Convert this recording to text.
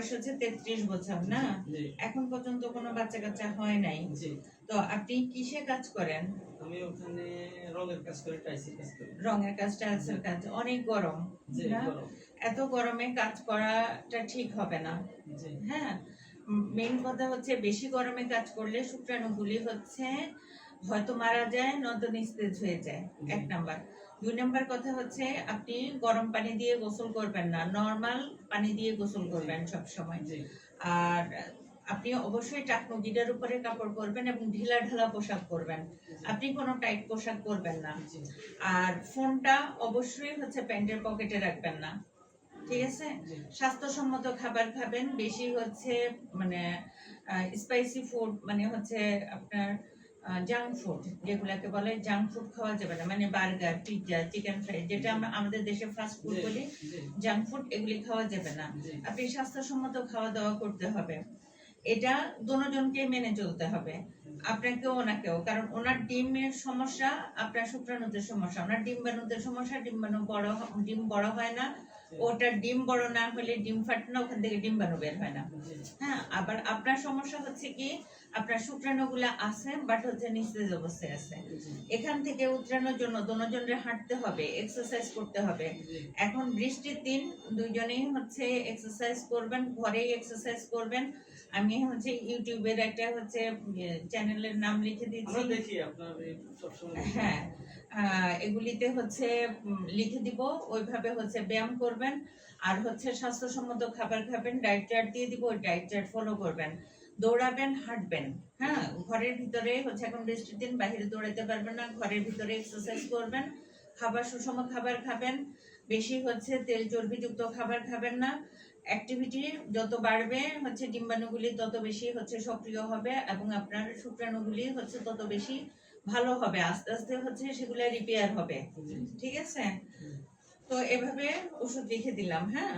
বয়স হচ্ছে 33 বছর না? এখন পর্যন্ত কোনো বাচ্চা কাচ্চা হয় নাই। তো আপনি কিসে কাজ করেন? আমি ওখানে রঙের কাজ করি, টাইলসের কাজ করি। রঙের কাজ, টাইলসের কাজ। অনেক গরম না? এত গরমে কাজ করাটা ঠিক হবে না। হ্যাঁ, মেইন কথা হচ্ছে বেশি গরমে কাজ করলে শুক্রাণুগুলি হচ্ছে হয়তো মারা যায়, নয়তো নিস্তেজ হয়ে যায়। 1 নাম্বার। 2 নাম্বার কথা হচ্ছে আপনি গরম পানি দিয়ে গোসল করবেন না, নরমাল পানি দিয়ে গোসল করবেন সব সময়। আর আপনি অবশ্যই টাকনু গিটার উপরে কাপড় পরবেন এবং ঢিলা ঢালা পোশাক পরবেন। আপনি কোনো টাইট পোশাক পরবেন না। আর ফোনটা অবশ্যই হচ্ছে প্যান্টের পকেটে রাখবেন না, ঠিক আছে? স্বাস্থ্যসম্মত খাবার খাবেন, বেশি হচ্ছে মানে স্পাইসি ফুড, মানে হচ্ছে আপনার জাঙ্ক ফুড, যেগুলাকে বলে জাঙ্ক ফুড খাওয়া যাবে না, মানে বার্গার, পিৎজা, চিকেন ফ্রাই, যেটা আমরা আমাদের দেশে ফাস্ট ফুড বলি, জাঙ্ক ফুড, এগুলি খাওয়া যাবে না। আপনি স্বাস্থ্যসম্মত খাওয়া দাওয়া করতে হবে। এটা দুজনকে মেনে চলতে হবে, আপনাকেও ওনাকেও। কারণ ওনার ডিমের সমস্যা, আপনার শুক্রাণুতে সমস্যা। ওনার ডিম্বাণুতে সমস্যা, ডিম বড় হয় না, ওটার ডিম বড় না হলে ডিম ফাটে না, ওখান থেকে ডিম্বাণু বের হয় না। হ্যাঁ, আবার আপনার সমস্যা হচ্ছে কি, আপনার শুক্রাণুগুলা আছে বাট হচ্ছে নিস্তেজ অবস্থায় আছে। এখান থেকে উতরানোর জন্য দুজনের হাঁটতে হবে, এক্সারসাইজ করতে হবে। এখন বৃষ্টির দিন, দুইজনেই হচ্ছে এক্সারসাইজ করবেন, ঘরেই এক্সারসাইজ করবেন। আমি হচ্ছে ইউটিউবের একটা হচ্ছে চ্যানেলের নাম লিখে দিচ্ছি, দেখি আপনার সবসময়। হ্যাঁ, এগুলিতে হচ্ছে লিখে দিব, ওইভাবে হচ্ছে ব্যায়াম করবেন। আর হচ্ছে স্বাস্থ্যসম্মত খাবার খাবেন, ডায়েট চার্ট দিয়ে দিব, ওই ডায়েট চার্ট ফলো করবেন। দৌড়াবেন, হাঁটবেন। হ্যাঁ, ঘরের ভিতরে হচ্ছে, এখন বৃষ্টির দিন বাইরে দৌড়াতে পারবেন না, ঘরের ভিতরে এক্সারসাইজ করবেন। খাবার সুষম খাবার খাবেন, বেশি হচ্ছে তেল চর্বিযুক্ত খাবার খাবেন না। অ্যাক্টিভিটি যত বাড়বে হচ্ছে ডিম্বাণুগুলি তত বেশি হচ্ছে সক্রিয় হবে এবং আপনার শুক্রাণুগুলি হচ্ছে তত বেশি ভালো হবে, আস্তে আস্তে হচ্ছে সেগুলো রিপেয়ার হবে, ঠিক আছে? তো এভাবে ওষুধ লিখে দিলাম, হ্যাঁ।